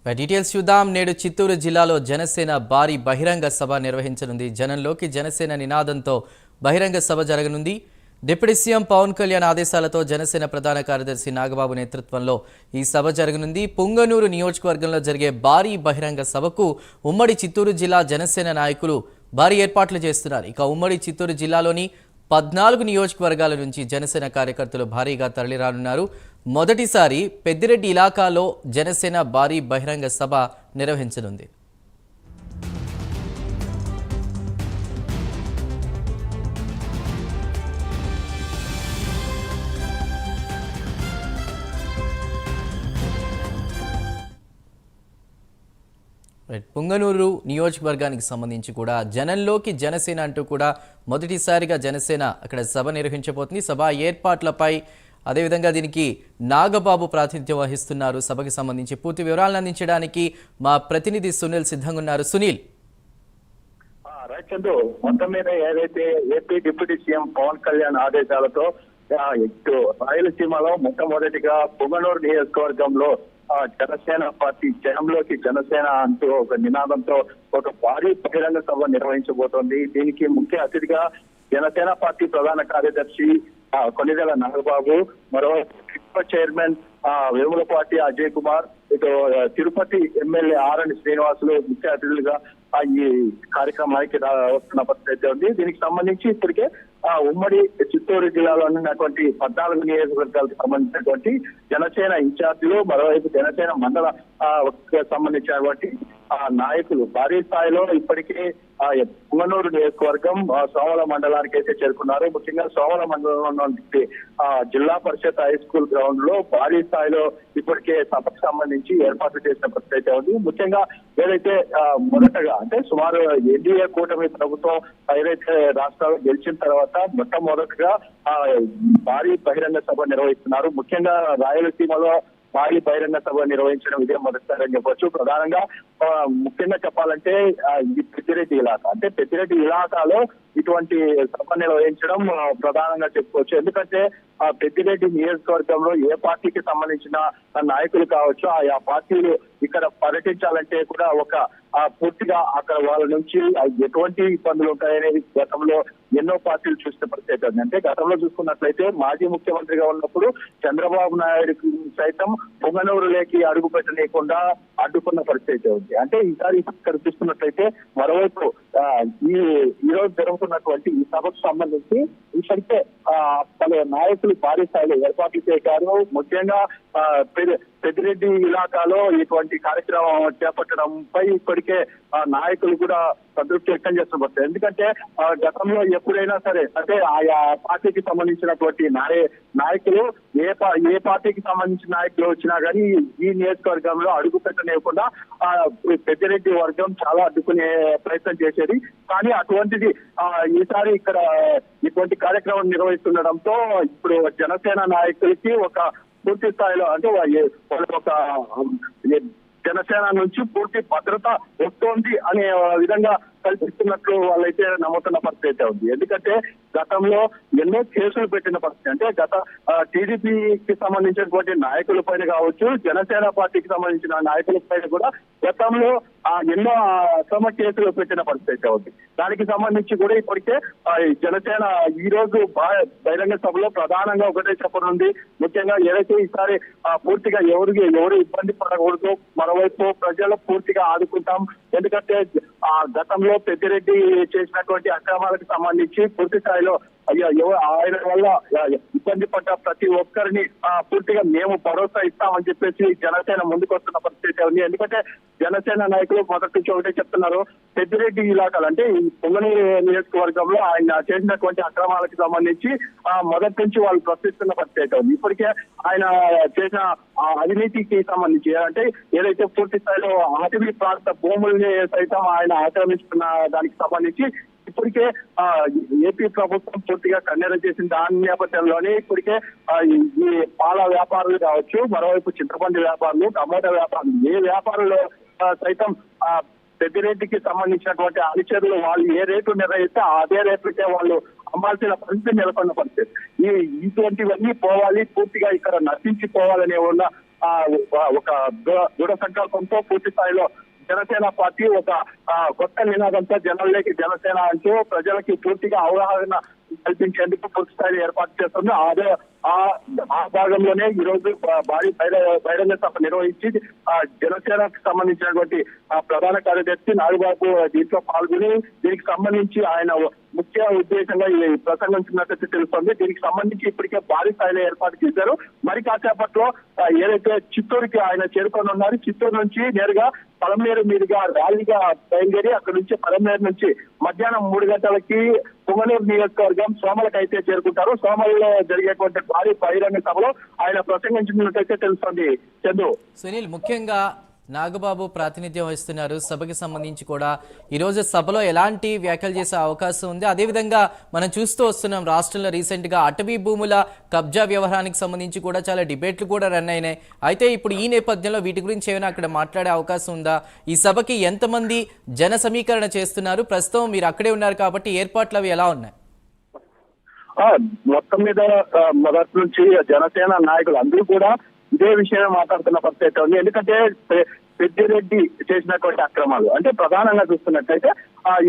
Details చూద్దాం. నేడు చిత్తూరు జిల్లాలో జనసేన భారీ బహిరంగ సభ నిర్వహించనుంది. జనంలోకి జనసేన నినాదంతో బహిరంగ సభ జరగనుంది. డిప్యూటీ సీఎం పవన్ కళ్యాణ్ ఆదేశాలతో జనసేన ప్రధాన కార్యదర్శి నాగబాబు నేతృత్వంలో ఈ సభ జరగనుంది. పుంగనూరు నియోజకవర్గంలో జరిగే భారీ బహిరంగ సభకు ఉమ్మడి చిత్తూరు జిల్లా జనసేన నాయకులు భారీ ఏర్పాట్లు చేస్తున్నారు. ఇక ఉమ్మడి చిత్తూరు జిల్లాలోని 14 నియోజకవర్గాల నుంచి జనసేన కార్యకర్తలు భారీగా తరలిరానున్నారు. మొదటిసారి పెద్దిరెడ్డి ఇలాకాలో జనసేన భారీ బహిరంగ సభ నిర్వహించనుంది. పుంగనూరు నియోజకవర్గానికి సంబంధించి కూడా జనంలోకి జనసేన అంటూ కూడా మొదటిసారిగా జనసేన అక్కడ సభ నిర్వహించబోతుంది. సభ ఏర్పాట్లపై అదేవిధంగా దీనికి నాగబాబు ప్రాతినిధ్యం వహిస్తున్నారు. సభకి సంబంధించి పూర్తి వివరాలను అందించడానికి మా ప్రతినిధి సునీల్ సిద్ధంగా ఉన్నారు. సునీల్, రైతు మొత్తం మీద ఏదైతే AP deputy CM Pawan Kalyan ఆదేశాలతో రాయలసీమలో మొట్టమొదటిగా పుంగనూరు నియోజకవర్గంలో జనసేన పార్టీ జనంలోకి జనసేన అంటూ ఒక నినాదంతో ఒక భారీ బహిరంగ సభ నిర్వహించబోతోంది. దీనికి ముఖ్య అతిథిగా జనసేన పార్టీ ప్రధాన కార్యదర్శి కొనిదెల నాగబాబు, మరో చైర్మన్ వేములపాటి అజయ్ కుమార్, ఇటు తిరుపతి ఎమ్మెల్యే ఆర్ఎన్ శ్రీనివాసులు ముఖ్య అతిథులుగా ఈ కార్యక్రమానికి వస్తున్న పరిస్థితి ఉంది. దీనికి సంబంధించి ఇప్పటికే ఉమ్మడి చిత్తూరు జిల్లాలో ఉన్నటువంటి 14 నియోజకవర్గాలకు సంబంధించినటువంటి జనసేన ఇన్ఛార్జీలు, మరోవైపు జనసేన మండల సంబంధించినటువంటి నాయకులు భారీ స్థాయిలో ఇప్పటికే పుంగనూరు నియోజకవర్గం సోమల మండలానికి అయితే చేరుకున్నారు. ముఖ్యంగా సోమల మండలంలో జిల్లా పరిషత్ హై స్కూల్ గ్రౌండ్ లో భారీ స్థాయిలో ఇప్పటికే సభకు సంబంధించి ఏర్పాట్లు చేసిన పరిస్థితి ఉంది. ముఖ్యంగా ఏదైతే మొదటగా అంటే సుమారు ఎన్డీఏ కూటమి ప్రభుత్వం ఏదైతే రాష్ట్రాలు గెలిచిన తర్వాత మొట్టమొదటిగా భారీ బహిరంగ సభ నిర్వహిస్తున్నారు. ముఖ్యంగా రాయలసీమలో భారీ బహిరంగ సభ నిర్వహించడం ఇదే మొదటిసారి అని చెప్పొచ్చు. ప్రధానంగా ముఖ్యంగా చెప్పాలంటే ఈ పెద్దిరెడ్డి ఇలాకా, అంటే పెద్దిరెడ్డి ఇలాకాలో ఇటువంటి సభ నిర్వహించడం ప్రధానంగా చెప్పుకోవచ్చు. ఎందుకంటే ఆ పెద్దిరెడ్డి నియోజకవర్గంలో ఏ పార్టీకి సంబంధించిన నాయకులు కావచ్చు ఆయా పార్టీలు ఇక్కడ పర్యటించాలంటే కూడా ఒక పూర్తిగా అక్కడ వాళ్ళ నుంచి ఎటువంటి ఇబ్బందులు ఉంటాయనేది గతంలో ఎన్నో పార్టీలు చూసిన పరిస్థితి ఉంది. అంటే గతంలో చూసుకున్నట్లయితే మాజీ ముఖ్యమంత్రిగా ఉన్నప్పుడు చంద్రబాబు నాయుడు సైతం పుంగనూరులోకి అడుగు పెట్టలేకుండా అడ్డుకున్న పరిస్థితి ఉంది. అంటే ఈసారి ఇక్కడ చూసుకున్నట్లయితే మరోవైపు ఈ రోజు జరుగుతున్నటువంటి ఈ సభకు సంబంధించి ఇప్పటికే పలు నాయకులు భారీ స్థాయిలో ఏర్పాట్లు చేశారు. ముఖ్యంగా పెద్దిరెడ్డి ఇలాకాలో ఇటువంటి కార్యక్రమం చేపట్టడంపై ఇప్పటికే నాయకులు కూడా సంతృప్తి వ్యక్తం చేస్తున్నారు. ఎందుకంటే గతంలో ఎప్పుడైనా సరే అంటే ఆయా పార్టీకి సంబంధించినటువంటి నాయకులు ఏ పార్టీకి సంబంధించిన నాయకులు వచ్చినా కానీ ఈ నియోజకవర్గంలో అడుగు పెట్టలేకుండా పెద్దిరెడ్డి వర్గం చాలా అడ్డుకునే ప్రయత్నం చేసేది. కానీ అటువంటిది ఈసారి ఇక్కడ ఇటువంటి కార్యక్రమం నిర్వహిస్తుండడంతో ఇప్పుడు జనసేన నాయకులకి ఒక పూర్తి స్థాయిలో అంటే ఒక జనసేన నుంచి పూర్తి భద్రత వస్తోంది అనే విధంగా కల్పిస్తున్నట్లు వాళ్ళైతే నమ్ముతున్న పరిస్థితి ఉంది. ఎందుకంటే గతంలో ఎన్నో కేసులు పెట్టిన పరిస్థితి, అంటే గత టీడీపీకి సంబంధించినటువంటి నాయకుల పైన కావచ్చు, జనసేన పార్టీకి సంబంధించిన నాయకుల పైన కూడా గతంలో ఎన్నో అక్రమ కేసులు పెట్టిన పరిస్థితి ఉంది. దానికి సంబంధించి కూడా ఇప్పటికే జనసేన ఈ రోజు బహిరంగ సభలో ప్రధానంగా ఒకటే చెప్పనుంది. ముఖ్యంగా ఏదైతే ఈసారి పూర్తిగా ఎవరు ఇబ్బంది పడకూడదు, మరోవైపు ప్రజలు పూర్తిగా ఆదుకుంటాం. ఎందుకంటే గతంలో పెద్దిరెడ్డి చేసినటువంటి అక్రమాలకు సంబంధించి పూర్తి స్థాయిలో ఆయన వల్ల ఇబ్బంది పడ్డ ప్రతి ఒక్కరిని పూర్తిగా మేము భరోసా ఇస్తామని చెప్పేసి జనసేన ముందుకు వస్తున్న పరిస్థితి ఉంది. ఎందుకంటే జనసేన నాయకులు మొదటి నుంచి ఒకటే చెప్తున్నారు, పెద్దిరెడ్డి ఇలాకాలు అంటే ఈ పుంగనూరు నియోజకవర్గంలో ఆయన చేసినటువంటి అక్రమాలకు సంబంధించి మొదటి నుంచి వాళ్ళు ప్రశ్నిస్తున్న పరిస్థితి ఉంది. ఇప్పటికే ఆయన చేసిన అవినీతికి సంబంధించి అంటే ఏదైతే పూర్తి స్థాయిలో అటవీ ప్రాంత భూముల్ని సైతం ఆయన ఆక్రమించుకున్న దానికి సంబంధించి ఇప్పటికే ఏపీ ప్రభుత్వం పూర్తిగా కన్నెరం చేసిన దాని నేపథ్యంలోనే ఇప్పటికే ఈ పాల వ్యాపారులు కావచ్చు, మరోవైపు చింతపండు వ్యాపారులు, టమోటా వ్యాపారులు, ఏ వ్యాపారులు సైతం పెద్దిరెడ్డికి సంబంధించినటువంటి అనుచరులు వాళ్ళు ఏ రేటు నిర్ణయిస్తే అదే రేట్లకే వాళ్ళు అమ్మాల్సిన పరిస్థితి నెలకొన్న పరిస్థితి. ఇటువంటివన్నీ పోవాలి, పూర్తిగా ఇక్కడ నశించిపోవాలనే ఉన్న ఒక దృఢ సంకల్పంతో పూర్తి స్థాయిలో జనసేన పార్టీ ఒక కొత్త నినాదంతో జనంలోకి జనసేన అంటూ ప్రజలకి పూర్తిగా అవగాహన కల్పించేందుకు పూర్తి స్థాయిలో ఏర్పాటు చేస్తుంది. అదే ఆ భాగంలోనే ఈ రోజు భారీ బహిరంగ సభ నిర్వహించి జనసేనకు సంబంధించినటువంటి ప్రధాన కార్యదర్శి నాగబాబు దీంట్లో పాల్గొని దీనికి సంబంధించి ఆయన ముఖ్య ఉద్దేశంగా ప్రసంగించినట్టు తెలుస్తుంది. దీనికి సంబంధించి ఇప్పటికే భారీ స్థాయిలో ఏర్పాటు చేశారు. మరి కాసేపట్లో ఏదైతే చిత్తూరుకి ఆయన చేరుకొని ఉన్నారు, చిత్తూరు నుంచి నేరుగా పలమనేరు మీదుగా ర్యాలీగా బయలుదేరి అక్కడ నుంచి పలమనేరు నుంచి మధ్యాహ్నం 3 గంటలకి పొంగనూరు నియోజకవర్గం సోమలకైతే చేరుకుంటారు. సోమలలో జరిగేటువంటి భారీ బహిరంగ సభలో ఆయన ప్రసంగించినట్టయితే తెలుస్తుంది. చందు, సునీల్, ముఖ్యంగా నాగబాబు ప్రాతినిధ్యం వహిస్తున్నారు సభకి సంబంధించి కూడా ఈరోజు సభలో ఎలాంటి వ్యాఖ్యలు చేసే అవకాశం ఉంది? అదేవిధంగా మనం చూస్తూ వస్తున్నాం రాష్ట్రంలో రీసెంట్గా అటవీ భూముల కబ్జా వ్యవహారానికి సంబంధించి కూడా చాలా డిబేట్లు కూడా రన్ అయినాయి. అయితే ఇప్పుడు ఈ నేపథ్యంలో వీటి గురించి ఏమైనా అక్కడ మాట్లాడే అవకాశం ఉందా? ఈ సభకి ఎంతమంది జన సమీకరణ చేస్తున్నారు? ప్రస్తుతం మీరు అక్కడే ఉన్నారు కాబట్టి ఏర్పాట్లు అవి ఎలా ఉన్నాయి? మొత్తం మీద మొదటి నుంచి జనసేన నాయకులు అందరూ కూడా ఇదే విషయమే మాట్లాడుతున్న పరిస్థితి ఉంది. ఎందుకంటే పెద్దిరెడ్డి చేసినటువంటి అక్రమాలు అంటే ప్రధానంగా చూస్తున్నట్టయితే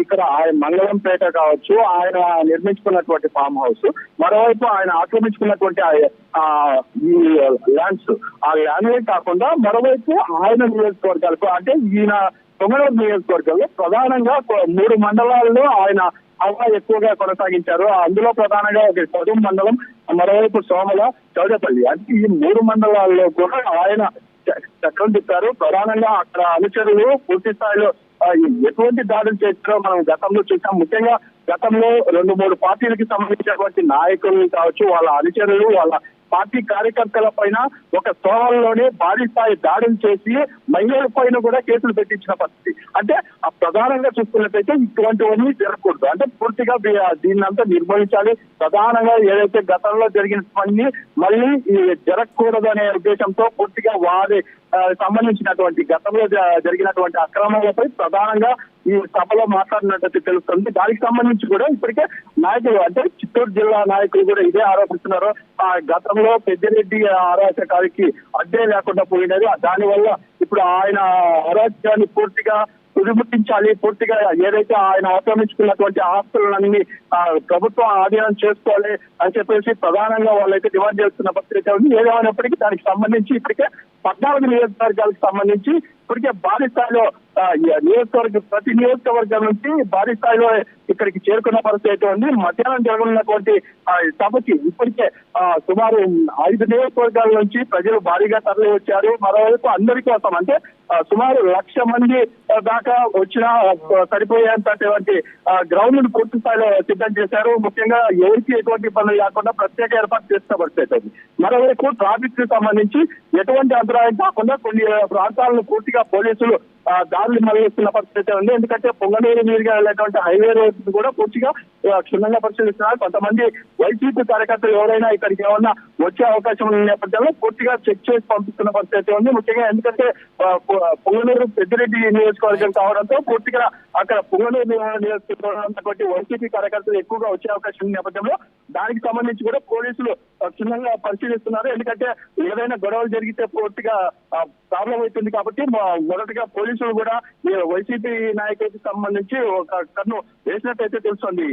ఇక్కడ ఆయన మంగళంపేట కావచ్చు, ఆయన నిర్మించుకున్నటువంటి ఫామ్ హౌస్, మరోవైపు ఆయన ఆక్రమించుకున్నటువంటి ఈ ల్యాండ్స్, ఆ ల్యాండ్లే కాకుండా మరోవైపు ఆయన నియోజకవర్గాలకు అంటే ఈయన పొంగనూరు నియోజకవర్గంలో ప్రధానంగా 3 మండలాల్లో ఆయన హవా ఎక్కువగా కొనసాగించారు. అందులో ప్రధానంగా ఒక చదువు మండలం, మరోవైపు సోమల, చౌడపల్లి అంటే ఈ 3 మండలాల్లో కూడా ఆయన చక్రం తిప్పారు. ప్రధానంగా అక్కడ అనుచరులు పూర్తి స్థాయిలో ఎటువంటి దాడులు చేస్తారో మనం గతంలో చూసాం. ముఖ్యంగా గతంలో 2-3 పార్టీలకు సంబంధించినటువంటి నాయకులు కావచ్చు, వాళ్ళ అనుచరులు, వాళ్ళ పార్టీ కార్యకర్తల పైన ఒక సోమల్లోనే భారీ స్థాయి దాడులు చేసి మహిళల పైన కూడా కేసులు పెట్టించిన పరిస్థితి. అంటే ప్రధానంగా చూసుకున్నట్టయితే ఇటువంటివన్నీ జరగకూడదు. అంటే పూర్తిగా దీన్ని అంతా నిర్వహించాలి. ప్రధానంగా ఏదైతే గతంలో జరిగిన పని మళ్ళీ జరగకూడదు అనే ఉద్దేశంతో పూర్తిగా వారి సంబంధించినటువంటి గతంలో జరిగినటువంటి అక్రమాలపై ప్రధానంగా ఈ సభలో మాట్లాడినట్టు తెలుస్తుంది. దానికి సంబంధించి కూడా ఇప్పటికే నాయకులు అంటే చిత్తూరు జిల్లా నాయకులు కూడా ఇదే ఆరోపిస్తున్నారు. గతంలో పెద్దిరెడ్డి అరాచకానికి అడ్డే లేకుండా పోయినది. దానివల్ల ఇప్పుడు ఆయన అరాచకాన్ని పూర్తిగా తుదిముట్టించాలి, పూర్తిగా ఏదైతే ఆయన ఆక్రమించుకున్నటువంటి ఆస్తులన్నీ ప్రభుత్వం ఆధీనం చేసుకోవాలి అని చెప్పేసి ప్రధానంగా వాళ్ళైతే డిమాండ్ చేస్తున్న పరిస్థితి ఉంది. ఏదేమైనప్పటికీ దానికి సంబంధించి ఇప్పటికే 14 నియోజకవర్గాలకు సంబంధించి ఇప్పటికే భారీ స్థాయిలో ప్రతి నియోజకవర్గం నుంచి భారీ స్థాయిలో ఇక్కడికి చేరుకున్న పరిస్థితి ఉంది. మధ్యాహ్నం జరగనున్నటువంటి సభకి ఇప్పటికే సుమారు 5 నియోజకవర్గాల నుంచి ప్రజలు భారీగా తరలి వచ్చారు. మరోవైపు అందరి కోసం అంటే సుమారు 1,00,000 మంది దాకా వచ్చిన సరిపోయేంతటువంటి గ్రౌండ్ ను పూర్తి స్థాయిలో సిద్ధం చేశారు. ముఖ్యంగా ఎవరికి ఎటువంటి ఇబ్బందులు లేకుండా ప్రత్యేక ఏర్పాటు చేసిన పరిస్థితి. మరోవైపు ట్రాఫిక్ కి సంబంధించి ఎటువంటి అంతరాయం కాకుండా కొన్ని ప్రాంతాలను పూర్తిగా పోలీసులు దాడులు మళ్లిస్తున్న పరిస్థితి ఉంది. ఎందుకంటే పొంగనూరు మీదుగా వెళ్ళేటువంటి హైవే రోడ్డు కూడా పూర్తిగా క్షుణ్ణంగా పరిశీలిస్తున్నారు. కొంతమంది వైసీపీ కార్యకర్తలు ఎవరైనా ఇక్కడికి ఏమన్నా వచ్చే అవకాశం ఉన్న నేపథ్యంలో పూర్తిగా చెక్ చేసి పంపిస్తున్న పరిస్థితి ఉంది. ముఖ్యంగా ఎందుకంటే పొంగనూరు పెద్దిరెడ్డి నియోజకవర్గం కావడంతో పూర్తిగా అక్కడ పొంగనూరు నియోజకవర్గం వైసీపీ కార్యకర్తలు ఎక్కువగా వచ్చే అవకాశం ఉన్న నేపథ్యంలో దానికి సంబంధించి కూడా పోలీసులు క్షుణ్ణంగా పరిశీలిస్తున్నారు. ఎందుకంటే ఏదైనా గొడవలు జరిగితే పూర్తిగా ప్రాబ్లం అవుతుంది కాబట్టి మొదటగా పోలీసులు కూడా వైసీపీ నాయకులకు సంబంధించి ఒక కన్ను వేసినట్టయితే తెలుస్తుంది.